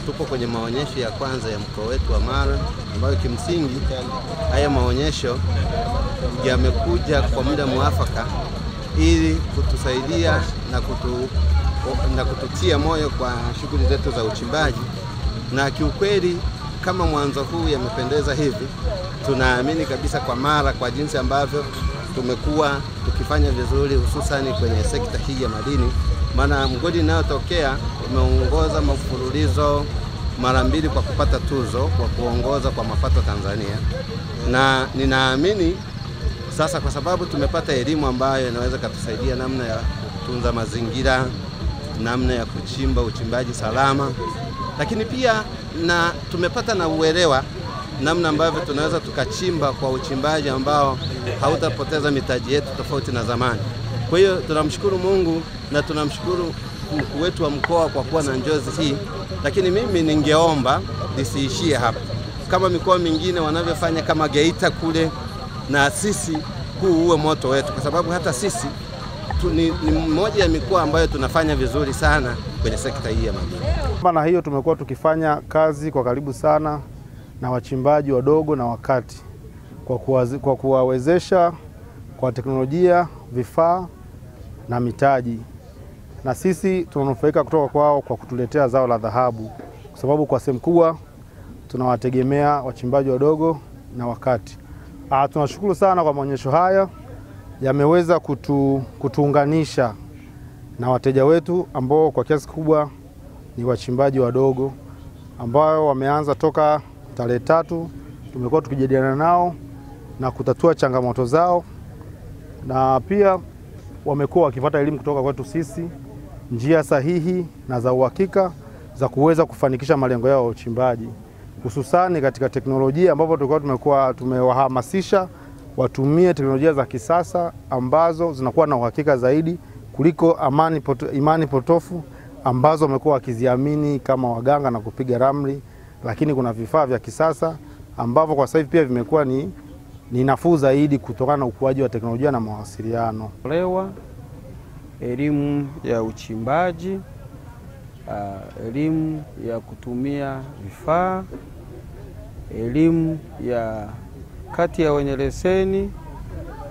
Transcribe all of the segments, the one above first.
tupo kwenye maonyesho ya kwanza ya mkoa wetu wa Mara, ambayo kimsingi haya maonyesho yamekuja kwa muda mwafaka ili kutusaidia na kututia moyo kwa shughuli zetu za uchimbaji. Na kiukweli kama mwanzo huu yamependeza hivi, tunaamini kabisa kwa Mara kwa jinsi ambavyo tumekuwa tukifanya vizuri hususani kwenye sekta hii ya madini. Maana mgodi inayotokea umeongoza mfululizo mara 2 kwa kupata tuzo kwa kuongoza kwa mapato Tanzania. Na ninaamini sasa kwa sababu tumepata elimu ambayo inaweza kutusaidia namna ya kutunza mazingira, namna ya kuchimba uchimbaji salama, lakini pia na tumepata na uelewa namna ambavyo tunaweza tukachimba kwa uchimbaji ambao hautapoteza mitaji yetu tofauti na zamani. Kwa hiyo tunamshukuru Mungu na tunamshukuru mkuu wetu wa mkoa kwa kuwa na njozi hii, lakini mimi ningeomba lisiishie hapa. Kama mikoa mingine wanavyofanya kama Geita kule, na sisi huu uwe moto wetu, kwa sababu hata sisi ni mmoja ya mikoa ambayo tunafanya vizuri sana kwenye sekta hii ya madini. Maana hiyo tumekuwa tukifanya kazi kwa karibu sana na wachimbaji wadogo na wakati kwa kuwawezesha kwa teknolojia, vifaa na mitaji. Na sisi tunanufaika kutoka kwao kwa kutuletea zao la dhahabu, kwa sababu kwa sehemu kubwa tunawategemea wachimbaji wadogo na wakati. Tunashukuru sana kwa maonyesho haya, yameweza kutuunganisha na wateja wetu ambao kwa kiasi kubwa ni wachimbaji wadogo ambao wameanza toka tarehe 3. Tumekuwa tukijadiliana nao na kutatua changamoto zao, na pia wamekuwa wakipata elimu kutoka kwetu sisi, njia sahihi na za uhakika za kuweza kufanikisha malengo yao ya uchimbaji, hususani katika teknolojia ambapo tumekuwa tumewahamasisha watumie teknolojia za kisasa ambazo zinakuwa na uhakika zaidi kuliko imani potofu ambazo wamekuwa wakiziamini kama waganga na kupiga ramli. Lakini kuna vifaa vya kisasa ambavyo kwa sasa hivi pia vimekuwa ni nafuu zaidi kutokana na ukuaji wa teknolojia na mawasiliano. Elimu ya uchimbaji, elimu ya kutumia vifaa, elimu ya kati ya wenye leseni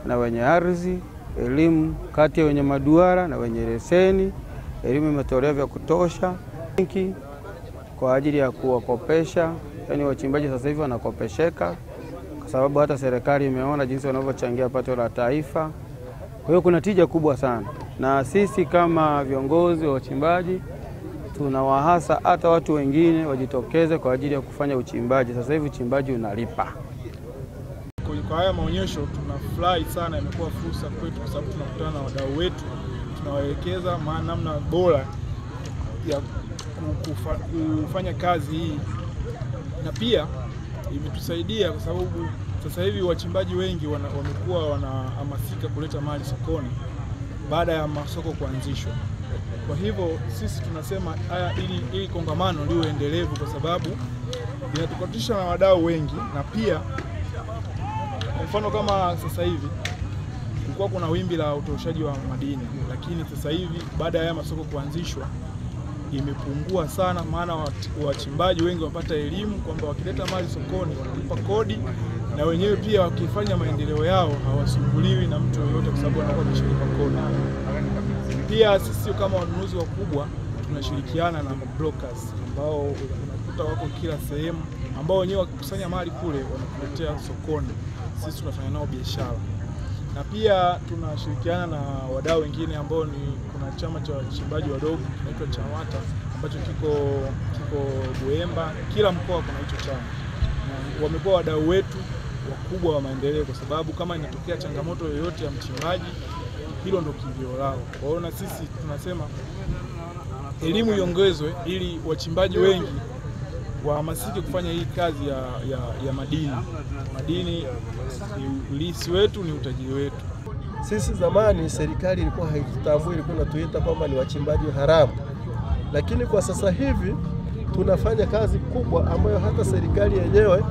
na wenye ardhi, elimu kati ya wenye maduara na wenye leseni. Elimu imetolewa vya kutosha kwa ajili ya kuwakopesha, yani wachimbaji sasa hivi wanakopesheka kwa sababu hata serikali imeona jinsi wanavyochangia pato la taifa. Kwa hiyo kuna tija kubwa sana, na sisi kama viongozi wa wachimbaji tunawahasa hata watu wengine wajitokeze kwa ajili ya kufanya uchimbaji. Sasa hivi uchimbaji unalipa. Kwa haya maonyesho tunafurahi sana, imekuwa fursa kwetu kwa sababu tunakutana na wadau wetu, tunawaelekeza namna bora ya kufanya kazi hii, na pia imetusaidia kwa sababu sasa hivi wachimbaji wengi wamekuwa wanahamasika kuleta mali sokoni baada ya masoko kuanzishwa. Kwa hivyo sisi tunasema haya ili kongamano liwe endelevu, kwa sababu inatukatisha na wadau wengi. Na pia kwa mfano kama sasa hivi kulikuwa kuna wimbi la utoshaji wa madini, lakini sasa hivi baada ya masoko kuanzishwa imepungua sana, maana wachimbaji wengi wapata elimu kwamba wakileta mali sokoni wanalipa kodi, na wenyewe pia wakifanya maendeleo yao hawasumbuliwi na mtu yoyote kwa sababu wanakuwa wameshalipa kodi. Pia sisi kama wanunuzi wakubwa tunashirikiana na brokers ambao unakuta wako kila sehemu, ambao wenyewe wakikusanya mali kule wanakuletea sokoni, sisi tunafanya nao biashara. Na pia tunashirikiana na wadau wengine ambao kuna chama cha wachimbaji wadogo kinaitwa CHAWATA ambacho kiko Buemba. Kila mkoa kuna hicho chama, na wamekuwa wadau wetu wakubwa wa maendeleo, kwa sababu kama inatokea changamoto yoyote ya mchimbaji, hilo ndio kimbilio lao. Kwa hiyo na sisi tunasema elimu iongezwe ili wachimbaji wengi wahamasike kufanya hii kazi ya madini. Madini ni ulisi wetu, ni utajiri wetu. Sisi zamani serikali ilikuwa haitutambui, ilikuwa inatuita kwamba ni wachimbaji haramu. Lakini kwa sasa hivi tunafanya kazi kubwa ambayo hata serikali yenyewe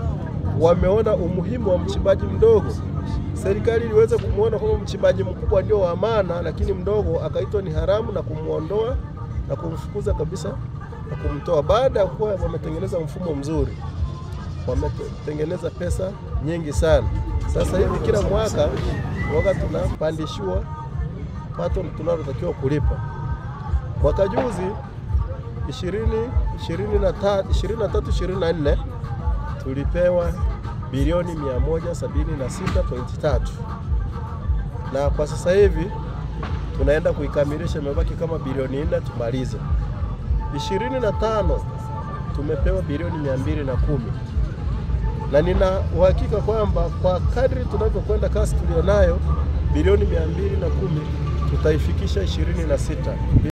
wameona umuhimu wa mchimbaji mdogo. Serikali iliweza kumuona kwamba mchimbaji mkubwa ndio wa maana, lakini mdogo akaitwa ni haramu na kumuondoa na kumfukuza kabisa na kumtoa. Baada ya kuwa wametengeneza mfumo mzuri, wametengeneza pesa nyingi sana. Sasa hivi kila mwaka tunapandishiwa pato tunalotakiwa kulipa. Mwaka juzi 23-24 tulipewa bilioni 176.3, na kwa sasa hivi tunaenda kuikamilisha, imebaki kama bilioni 4 tumalize. 25 tumepewa bilioni 210, na nina uhakika kwamba kwa kadri tunavyokwenda kasi tulionayo bilioni 210 tutaifikisha 26.